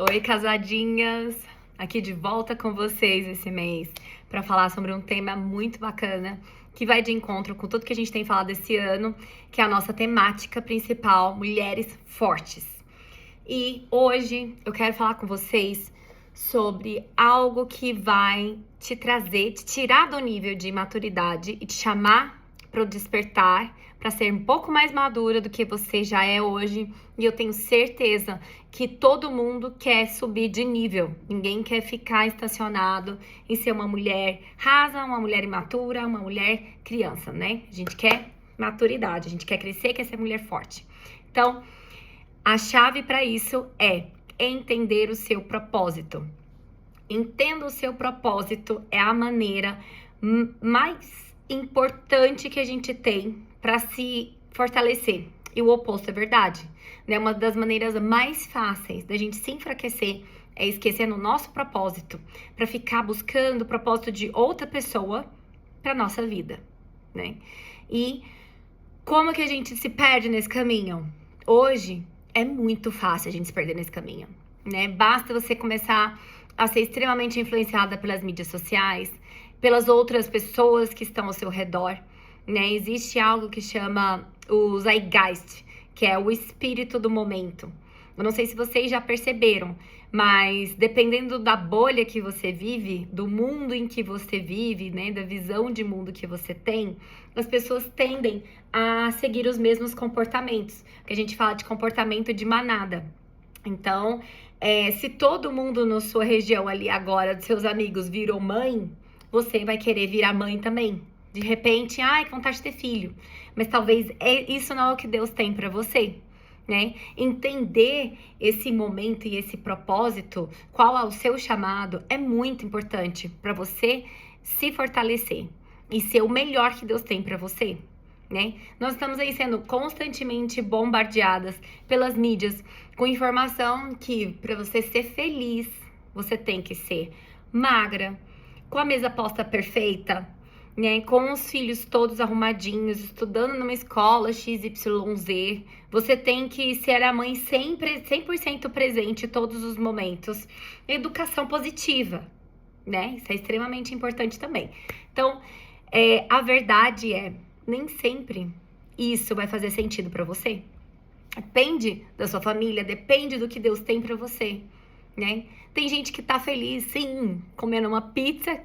Oi, casadinhas! Aqui de volta com vocês esse mês para falar sobre um tema muito bacana que vai de encontro com tudo que a gente tem falado esse ano, que é a nossa temática principal, mulheres fortes. E hoje eu quero falar com vocês sobre algo que vai te trazer, te tirar do nível de maturidade e te chamar para o despertar, para ser um pouco mais madura do que você já é hoje. E eu tenho certeza que todo mundo quer subir de nível. Ninguém quer ficar estacionado em ser uma mulher rasa, uma mulher imatura, uma mulher criança, né? A gente quer maturidade, a gente quer crescer, quer ser mulher forte. Então, a chave para isso é entender o seu propósito. Entenda o seu propósito é a maneira mais importante que a gente tem para se fortalecer. E o oposto é verdade, né? Uma das maneiras mais fáceis da gente se enfraquecer é esquecendo o nosso propósito, para ficar buscando o propósito de outra pessoa para nossa vida, né? E como que a gente se perde nesse caminho? Hoje é muito fácil a gente se perder nesse caminho, né? Basta você começar a ser extremamente influenciada pelas mídias sociais, pelas outras pessoas que estão ao seu redor, né? Existe algo que chama o Zeitgeist, que é o espírito do momento. Eu não sei se vocês já perceberam, mas dependendo da bolha que você vive, do mundo em que você vive, né, da visão de mundo que você tem, as pessoas tendem a seguir os mesmos comportamentos, que a gente fala de comportamento de manada. Então, se todo mundo na sua região ali agora, dos seus amigos, virou mãe, você vai querer virar mãe também. De repente, ai, que vontade de ter filho. Mas talvez isso não é o que Deus tem para você, né? Entender esse momento e esse propósito, qual é o seu chamado, é muito importante para você se fortalecer e ser o melhor que Deus tem para você, né? Nós estamos aí sendo constantemente bombardeadas pelas mídias com informação que para você ser feliz, você tem que ser magra, com a mesa posta perfeita, né? Com os filhos todos arrumadinhos, estudando numa escola XYZ. Você tem que ser a mãe sempre 100% presente em todos os momentos. Educação positiva, né? Isso é extremamente importante também. Então, a verdade é, nem sempre isso vai fazer sentido para você. Depende da sua família, depende do que Deus tem para você, né? Tem gente que tá feliz, sim, comendo uma pizza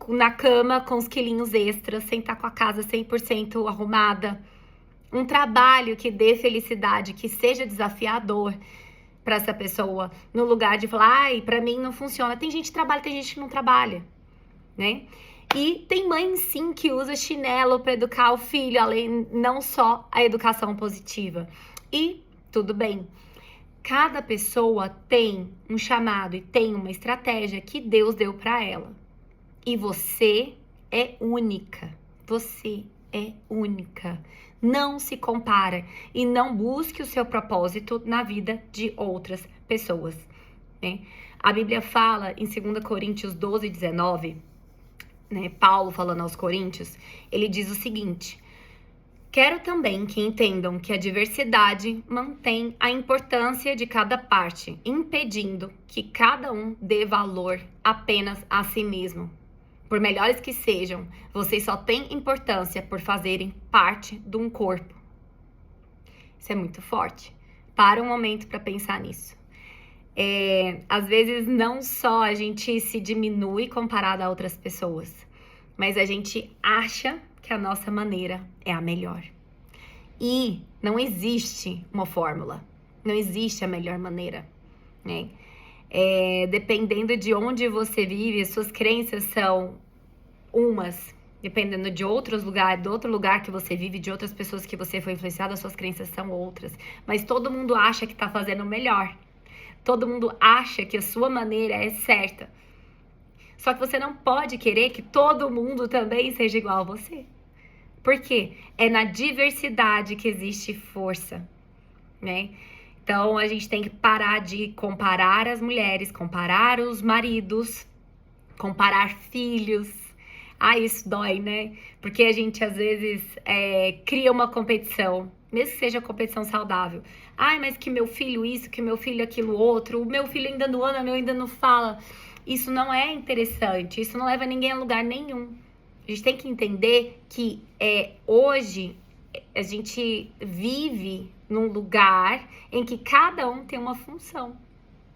na cama com os quilinhos extras, sem estar com a casa 100% arrumada. Um trabalho que dê felicidade, que seja desafiador para essa pessoa, no lugar de falar, ai, pra mim não funciona. Tem gente que trabalha, tem gente que não trabalha, né? E tem mãe, sim, que usa chinelo para educar o filho, além não só a educação positiva. E tudo bem. Cada pessoa tem um chamado e tem uma estratégia que Deus deu para ela. E você é única. Você é única. Não se compara e não busque o seu propósito na vida de outras pessoas, né? A Bíblia fala em 2 Coríntios 12, 19, né? Paulo falando aos Coríntios, ele diz o seguinte: quero também que entendam que a diversidade mantém a importância de cada parte, impedindo que cada um dê valor apenas a si mesmo. Por melhores que sejam, vocês só têm importância por fazerem parte de um corpo. Isso é muito forte. Para um momento para pensar nisso. Às vezes não só a gente se diminui comparado a outras pessoas, mas a gente acha que a nossa maneira é a melhor. E não existe uma fórmula, não existe a melhor maneira, né? Dependendo de onde você vive, suas crenças são umas, dependendo de outros lugares, do outro lugar que você vive, de outras pessoas que você foi influenciada, suas crenças são outras. Mas todo mundo acha que tá fazendo o melhor. Todo mundo acha que a sua maneira é certa. Só que você não pode querer que todo mundo também seja igual a você. Por quê? É na diversidade que existe força, né? Então, a gente tem que parar de comparar as mulheres, comparar os maridos, comparar filhos. Isso dói, né? Porque a gente às vezes cria uma competição, mesmo que seja competição saudável. Mas que meu filho isso, que meu filho aquilo outro, o meu filho ainda não anda, meu ainda não fala. Isso não é interessante, isso não leva ninguém a lugar nenhum. A gente tem que entender que hoje a gente vive num lugar em que cada um tem uma função,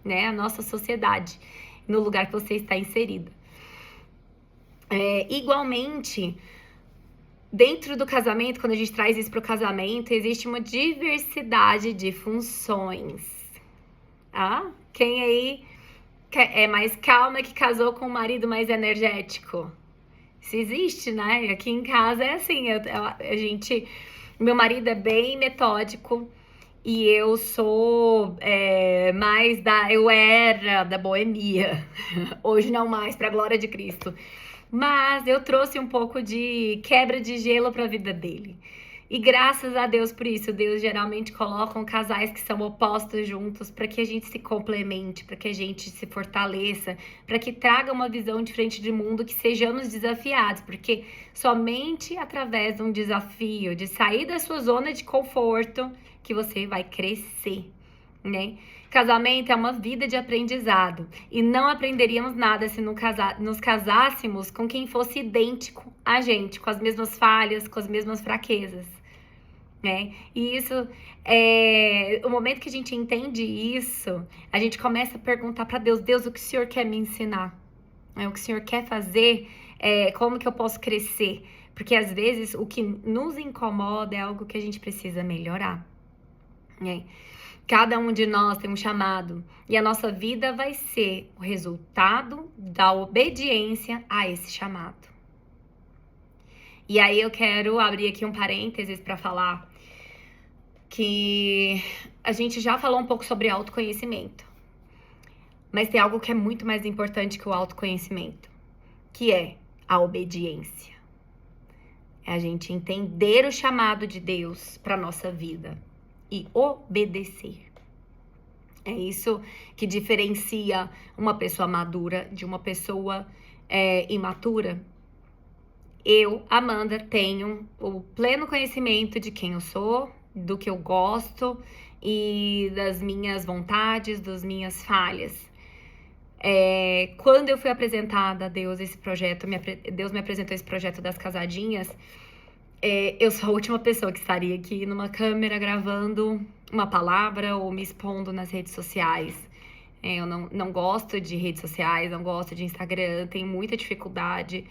né? A nossa sociedade, no lugar que você está inserida. Igualmente, dentro do casamento, quando a gente traz isso para o casamento, existe uma diversidade de funções. Quem aí é mais calma que casou com um marido mais energético? Isso existe, né? Aqui em casa é assim, meu marido é bem metódico e eu sou eu era da boemia, hoje não mais, para a glória de Cristo. Mas eu trouxe um pouco de quebra de gelo para a vida dele. E graças a Deus por isso, Deus geralmente coloca casais que são opostos juntos para que a gente se complemente, para que a gente se fortaleça, para que traga uma visão diferente de mundo, que sejamos desafiados, porque somente através de um desafio, de sair da sua zona de conforto, que você vai crescer, né? Casamento é uma vida de aprendizado e não aprenderíamos nada se nos casássemos com quem fosse idêntico a gente, com as mesmas falhas, com as mesmas fraquezas, né? E isso, o momento que a gente entende isso, a gente começa a perguntar para Deus, o que o Senhor quer me ensinar? O que o Senhor quer fazer? Como que eu posso crescer? Porque às vezes o que nos incomoda é algo que a gente precisa melhorar, né? Cada um de nós tem um chamado e a nossa vida vai ser o resultado da obediência a esse chamado. E aí eu quero abrir aqui um parênteses para falar que a gente já falou um pouco sobre autoconhecimento, mas tem algo que é muito mais importante que o autoconhecimento, que é a obediência. É a gente entender o chamado de Deus para nossa vida e obedecer. É isso que diferencia uma pessoa madura de uma pessoa imatura. Eu, Amanda, tenho o pleno conhecimento de quem eu sou, do que eu gosto e das minhas vontades, das minhas falhas. Quando eu fui apresentada a Deus esse projeto, Deus me apresentou esse projeto das casadinhas, eu sou a última pessoa que estaria aqui numa câmera gravando uma palavra ou me expondo nas redes sociais. Eu não gosto de redes sociais, não gosto de Instagram, tenho muita dificuldade.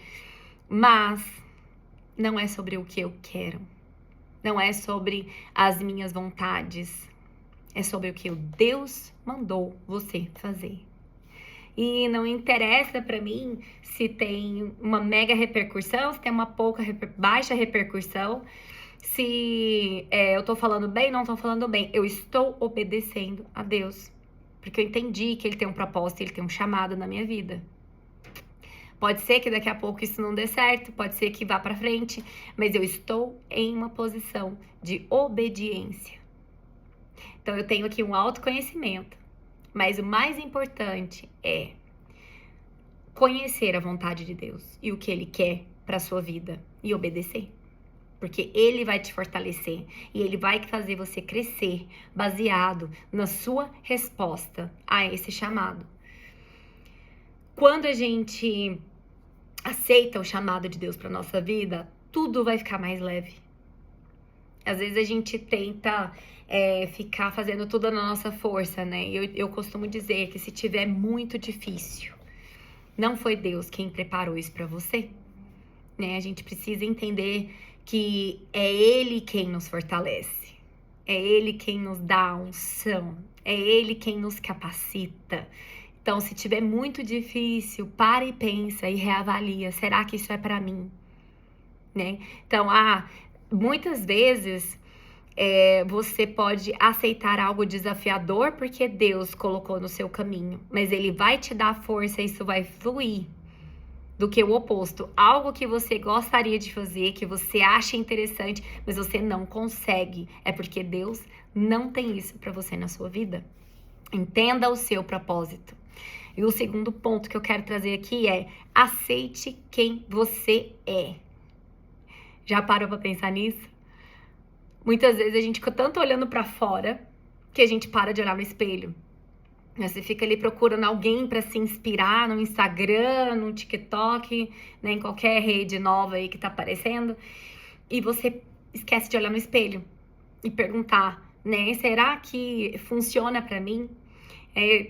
Mas não é sobre o que eu quero. Não é sobre as minhas vontades. É sobre o que o Deus mandou você fazer. E não interessa pra mim se tem uma mega repercussão, se tem uma baixa repercussão, se eu tô falando bem, não tô falando bem. Eu estou obedecendo a Deus, porque eu entendi que Ele tem um propósito, Ele tem um chamado na minha vida. Pode ser que daqui a pouco isso não dê certo, pode ser que vá pra frente, mas eu estou em uma posição de obediência. Então eu tenho aqui um autoconhecimento. Mas o mais importante é conhecer a vontade de Deus e o que Ele quer para a sua vida e obedecer. Porque Ele vai te fortalecer e Ele vai fazer você crescer baseado na sua resposta a esse chamado. Quando a gente aceita o chamado de Deus para nossa vida, tudo vai ficar mais leve. Às vezes a gente tenta ficar fazendo tudo na nossa força, né? Eu costumo dizer que se tiver muito difícil, não foi Deus quem preparou isso para você, né? A gente precisa entender que é Ele quem nos fortalece, é Ele quem nos dá a unção, é Ele quem nos capacita. Então, se tiver muito difícil, para e pensa e reavalia, será que isso é para mim? Né? Então, muitas vezes você pode aceitar algo desafiador porque Deus colocou no seu caminho, mas Ele vai te dar força e isso vai fluir, do que o oposto. Algo que você gostaria de fazer, que você acha interessante, mas você não consegue. É porque Deus não tem isso para você na sua vida. Entenda o seu propósito. E o segundo ponto que eu quero trazer aqui é: aceite quem você é. Já parou pra pensar nisso? Muitas vezes a gente fica tanto olhando pra fora que a gente para de olhar no espelho. Você fica ali procurando alguém pra se inspirar no Instagram, no TikTok, né, em qualquer rede nova aí que tá aparecendo, e você esquece de olhar no espelho e perguntar, né, será que funciona pra mim?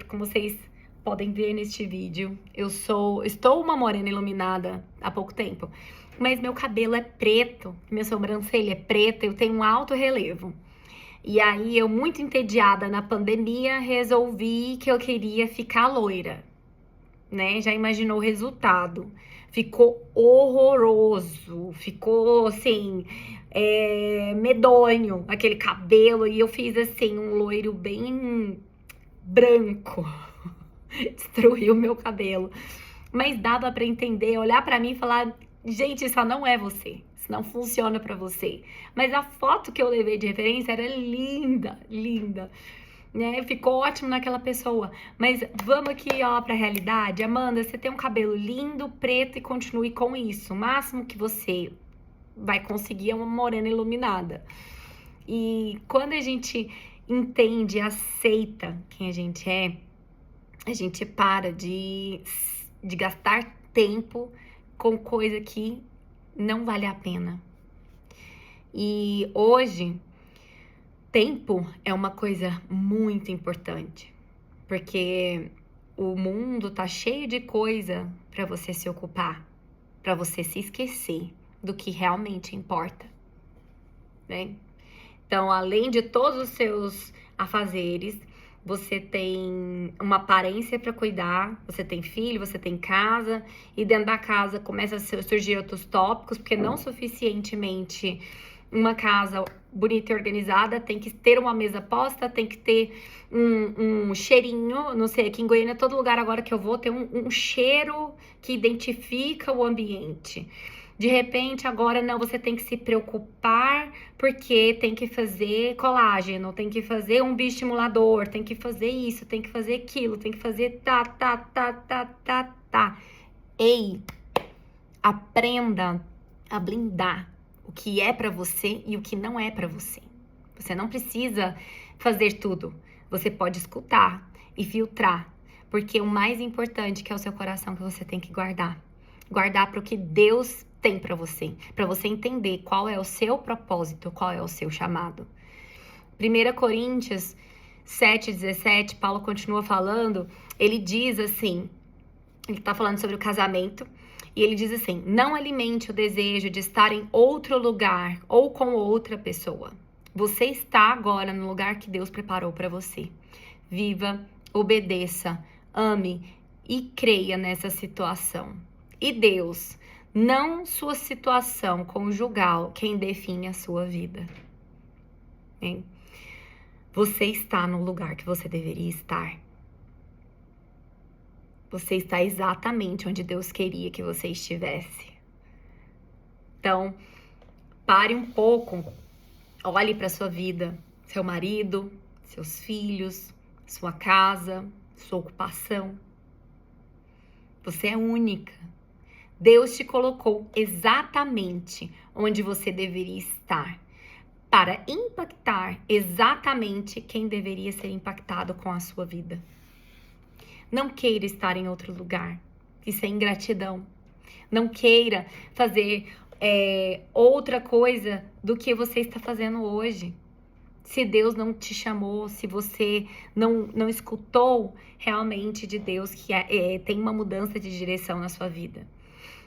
Como vocês podem ver neste vídeo, estou uma morena iluminada há pouco tempo, mas meu cabelo é preto, minha sobrancelha é preta, eu tenho um alto relevo. E aí, eu muito entediada na pandemia, resolvi que eu queria ficar loira, né? Já imaginou o resultado? Ficou horroroso, ficou assim, medonho aquele cabelo. E eu fiz assim, um loiro bem branco. Destruiu meu cabelo. Mas dava pra entender, olhar pra mim e falar: gente, isso não é você. Isso não funciona pra você. Mas a foto que eu levei de referência era linda, linda. Né? Ficou ótimo naquela pessoa. Mas vamos aqui, ó, pra realidade. Amanda, você tem um cabelo lindo, preto, e continue com isso. O máximo que você vai conseguir é uma morena iluminada. E quando a gente entende e aceita quem a gente para de gastar tempo com coisa que não vale a pena. E hoje, tempo é uma coisa muito importante, porque o mundo tá cheio de coisa para você se ocupar, para você se esquecer do que realmente importa, né? Então, além de todos os seus afazeres, você tem uma aparência para cuidar, você tem filho, você tem casa, e dentro da casa começa a surgir outros tópicos, porque não suficientemente uma casa bonita e organizada, tem que ter uma mesa posta, tem que ter um cheirinho, não sei, aqui em Goiânia, todo lugar agora que eu vou tem um cheiro que identifica o ambiente. De repente, agora não, você tem que se preocupar porque tem que fazer colágeno, tem que fazer um bioestimulador, tem que fazer isso, tem que fazer aquilo, tem que fazer tá. Ei, aprenda a blindar o que é pra você e o que não é pra você. Você não precisa fazer tudo. Você pode escutar e filtrar, porque o mais importante que é o seu coração que você tem que guardar. Guardar para o que Deus tem para você entender qual é o seu propósito, qual é o seu chamado. 1 Coríntios 7:17, Paulo continua falando, ele diz assim, ele tá falando sobre o casamento, e ele diz assim: não alimente o desejo de estar em outro lugar ou com outra pessoa. Você está agora no lugar que Deus preparou para você. Viva, obedeça, ame e creia nessa situação. E Deus, não sua situação conjugal, quem define a sua vida. Hein? Você está no lugar que você deveria estar. Você está exatamente onde Deus queria que você estivesse. Então, pare um pouco, olhe para sua vida, seu marido, seus filhos, sua casa, sua ocupação. Você é única. Deus te colocou exatamente onde você deveria estar para impactar exatamente quem deveria ser impactado com a sua vida. Não queira estar em outro lugar. Isso é ingratidão. Não queira fazer outra coisa do que você está fazendo hoje. Se Deus não te chamou, se você não escutou realmente de Deus que tem uma mudança de direção na sua vida.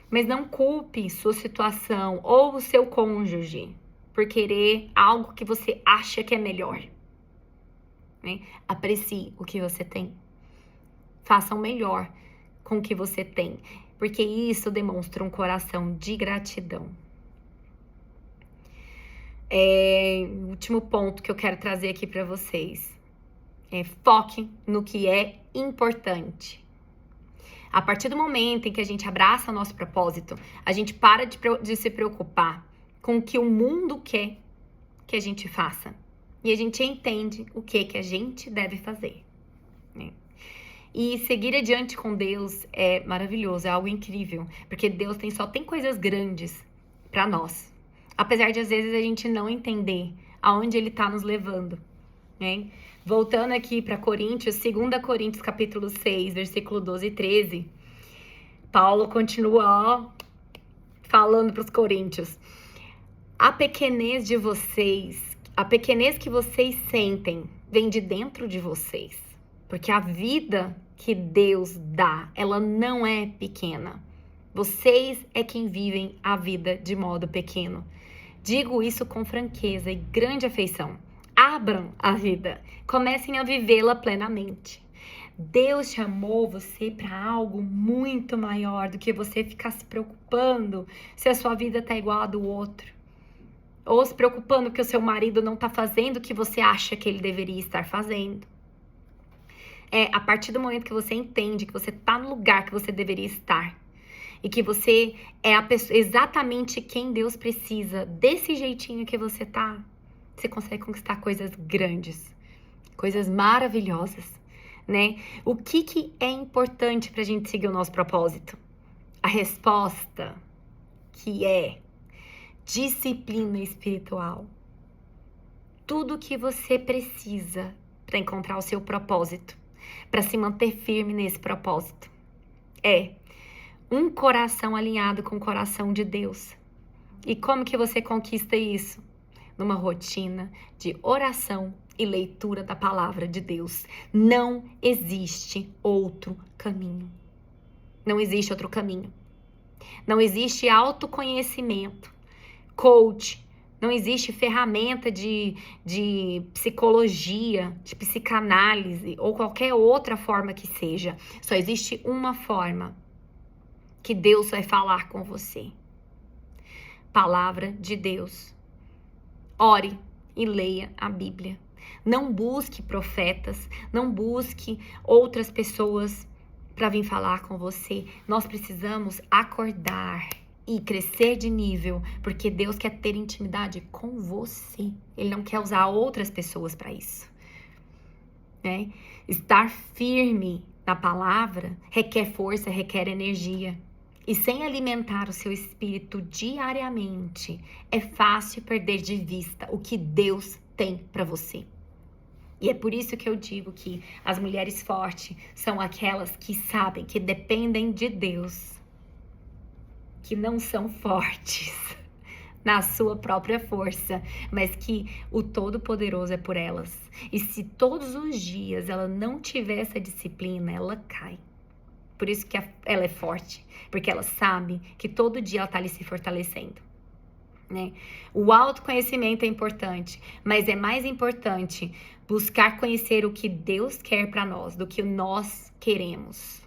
Mas não culpe sua situação ou o seu cônjuge por querer algo que você acha que é melhor. Né? Aprecie o que você tem. Faça o melhor com o que você tem, porque isso demonstra um coração de gratidão. O último ponto que eu quero trazer aqui para vocês é: foque no que é importante. A partir do momento em que a gente abraça o nosso propósito, a gente para de se preocupar com o que o mundo quer que a gente faça. E a gente entende o que a gente deve fazer. Né? E seguir adiante com Deus é maravilhoso, é algo incrível, porque Deus só tem coisas grandes para nós. Apesar de às vezes a gente não entender aonde Ele está nos levando, né? Voltando aqui para Coríntios, 2 Coríntios capítulo 6, versículo 12 e 13, Paulo continua falando para os coríntios: a pequenez de vocês, a pequenez que vocês sentem, vem de dentro de vocês. Porque a vida que Deus dá, ela não é pequena. Vocês é quem vivem a vida de modo pequeno. Digo isso com franqueza e grande afeição. Abram a vida, comecem a vivê-la plenamente. Deus chamou você para algo muito maior do que você ficar se preocupando se a sua vida tá igual a do outro. Ou se preocupando que o seu marido não tá fazendo o que você acha que ele deveria estar fazendo. A partir do momento que você entende que você tá no lugar que você deveria estar e que você é a pessoa, exatamente quem Deus precisa, desse jeitinho que você tá, você consegue conquistar coisas grandes, coisas maravilhosas, né? O que é importante pra gente seguir o nosso propósito? A resposta que é disciplina espiritual. Tudo que você precisa para encontrar o seu propósito, para se manter firme nesse propósito, é um coração alinhado com o coração de Deus. E como que você conquista isso? Numa rotina de oração e leitura da palavra de Deus. Não existe outro caminho. Não existe outro caminho. Não existe autoconhecimento, coach, não existe ferramenta de psicologia, de psicanálise ou qualquer outra forma que seja. Só existe uma forma que Deus vai falar com você. Palavra de Deus. Ore e leia a Bíblia. Não busque profetas, não busque outras pessoas para vir falar com você. Nós precisamos acordar e crescer de nível, porque Deus quer ter intimidade com você. Ele não quer usar outras pessoas para isso, né? Estar firme na palavra requer força, requer energia. E sem alimentar o seu espírito diariamente, é fácil perder de vista o que Deus tem para você. E é por isso que eu digo que as mulheres fortes são aquelas que sabem, que dependem de Deus, que não são fortes na sua própria força, mas que o Todo-Poderoso é por elas. E se todos os dias ela não tiver essa disciplina, ela cai. Por isso que ela é forte, porque ela sabe que todo dia ela está ali se fortalecendo, né? O autoconhecimento é importante, mas é mais importante buscar conhecer o que Deus quer para nós do que nós queremos.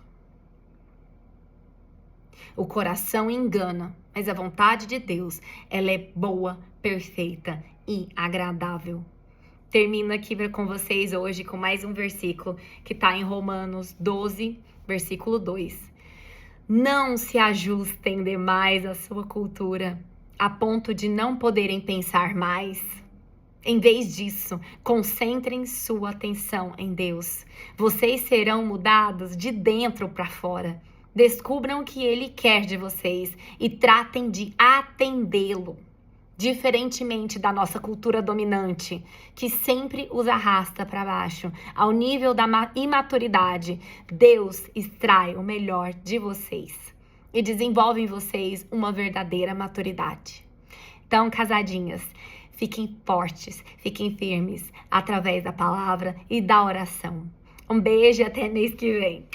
O coração engana, mas a vontade de Deus, ela é boa, perfeita e agradável. Termino aqui com vocês hoje com mais um versículo que está em Romanos 12, versículo 2. Não se ajustem demais à sua cultura, a ponto de não poderem pensar mais. Em vez disso, concentrem sua atenção em Deus. Vocês serão mudados de dentro para fora. Descubram o que Ele quer de vocês e tratem de atendê-lo. Diferentemente da nossa cultura dominante, que sempre os arrasta para baixo, ao nível da imaturidade, Deus extrai o melhor de vocês e desenvolve em vocês uma verdadeira maturidade. Então, casadinhas, fiquem fortes, fiquem firmes através da palavra e da oração. Um beijo e até mês que vem.